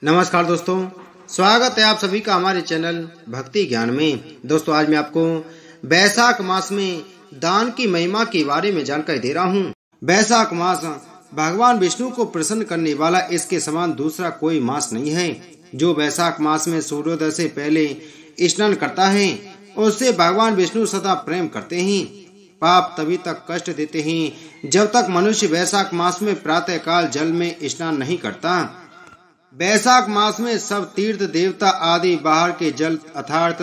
नमस्कार दोस्तों, स्वागत है आप सभी का हमारे चैनल भक्ति ज्ञान में। दोस्तों, आज मैं आपको बैसाख मास में दान की महिमा के बारे में जानकारी दे रहा हूँ। बैसाख मास भगवान विष्णु को प्रसन्न करने वाला इसके समान दूसरा कोई मास नहीं है। जो बैसाख मास में सूर्योदय से पहले स्नान करता है उससे भगवान विष्णु सदा प्रेम करते हैं। पाप तभी तक कष्ट देते हैं जब तक मनुष्य बैसाख मास में प्रातः काल जल में स्नान नहीं करता। बैसाख मास में सब तीर्थ देवता आदि बाहर के जल अर्थात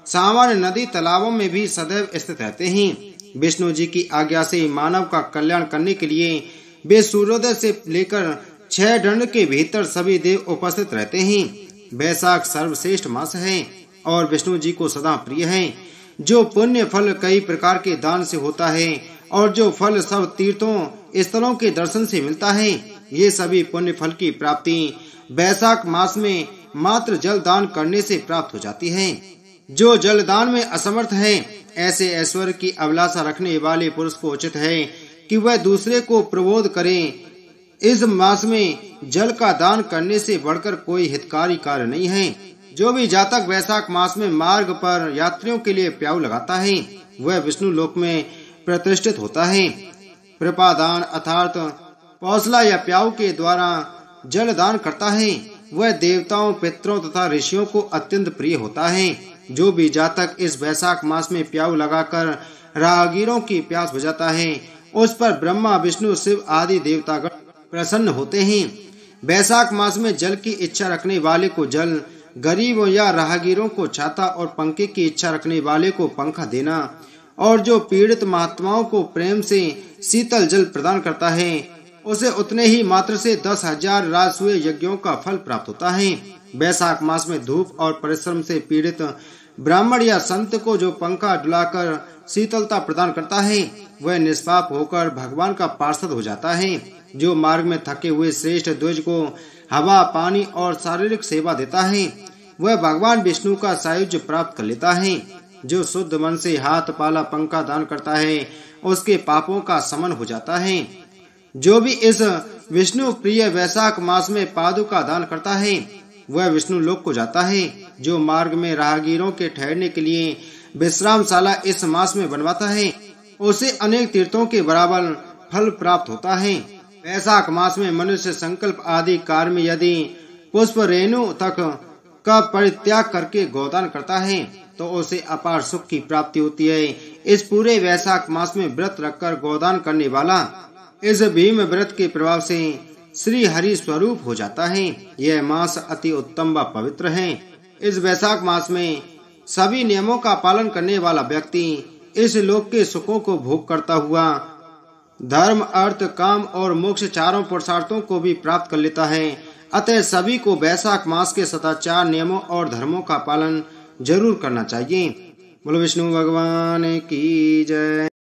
सामान्य नदी तालाबों में भी सदैव स्थित रहते हैं। विष्णु जी की आज्ञा से मानव का कल्याण करने के लिए वे सूर्योदय से लेकर 6 दंड के भीतर सभी देव उपस्थित रहते हैं। बैसाख सर्वश्रेष्ठ मास है और विष्णु जी को सदा प्रिय है। जो पुण्य फल कई प्रकार के दान से होता है और जो फल सब तीर्थों स्थलों के दर्शन से मिलता है, ये सभी पुण्य फल की प्राप्ति बैसाख मास में मात्र जल दान करने से प्राप्त हो जाती है। जो जल दान में असमर्थ है, ऐसे ऐश्वर्य की अभिलाषा रखने वाले पुरुष को उचित है कि वह दूसरे को प्रबोध करे। इस मास में जल का दान करने से बढ़कर कोई हितकारी कार्य नहीं है। जो भी जातक बैसाख मास में मार्ग पर यात्रियों के लिए प्याऊ लगाता है, वह विष्णु लोक में प्रतिष्ठित होता है। प्रपादान अर्थात पौसला या प्याऊ के द्वारा जल दान करता है, वह देवताओं, पितरों तथा ऋषियों को अत्यंत प्रिय होता है। जो भी जातक इस बैसाख मास में प्याऊ लगाकर राहगीरों की प्यास बुझाता है, उस पर ब्रह्मा, विष्णु, शिव आदि देवतागण प्रसन्न होते हैं। बैसाख मास में जल की इच्छा रखने वाले को जल, गरीबों या राहगीरों को छाता और पंखे की इच्छा रखने वाले को पंखा देना और जो पीड़ित महात्माओं को प्रेम से शीतल जल प्रदान करता है, उसे उतने ही मात्र से 10,000 राजसूय यज्ञों का फल प्राप्त होता है। बैसाख मास में धूप और परिश्रम से पीड़ित ब्राह्मण या संत को जो पंखा डुलाकर शीतलता प्रदान करता है, वह निष्पाप होकर भगवान का पार्षद हो जाता है। जो मार्ग में थके हुए श्रेष्ठ द्विज को हवा, पानी और शारीरिक सेवा देता है, वह भगवान विष्णु का सायुज्य प्राप्त कर लेता है। जो शुद्ध मन से हाथ पाला पंखा दान करता है, उसके पापों का शमन हो जाता है। जो भी इस विष्णु प्रिय बैसाख मास में पादुका दान करता है, वह विष्णु लोक को जाता है। जो मार्ग में राहगीरों के ठहरने के लिए विश्रामशाला इस मास में बनवाता है, उसे अनेक तीर्थों के बराबर फल प्राप्त होता है। बैसाख मास में मनुष्य संकल्प आदि कार्य में यदि पुष्प रेणु तक का परित्याग करके गोदान करता है, तो उसे अपार सुख की प्राप्ति होती है। इस पूरे बैसाख मास में व्रत रखकर गोदान करने वाला इस भीम व्रत के प्रभाव से श्री हरि स्वरूप हो जाता है। यह मास अति उत्तम व पवित्र है। इस बैसाख मास में सभी नियमों का पालन करने वाला व्यक्ति इस लोक के सुखों को भोग करता हुआ धर्म, अर्थ, काम और मोक्ष चारों पुरुषार्थों को भी प्राप्त कर लेता है। अतः सभी को बैसाख मास के सदाचार, नियमों और धर्मों का पालन जरूर करना चाहिए। बोलो विष्णु भगवान की जय।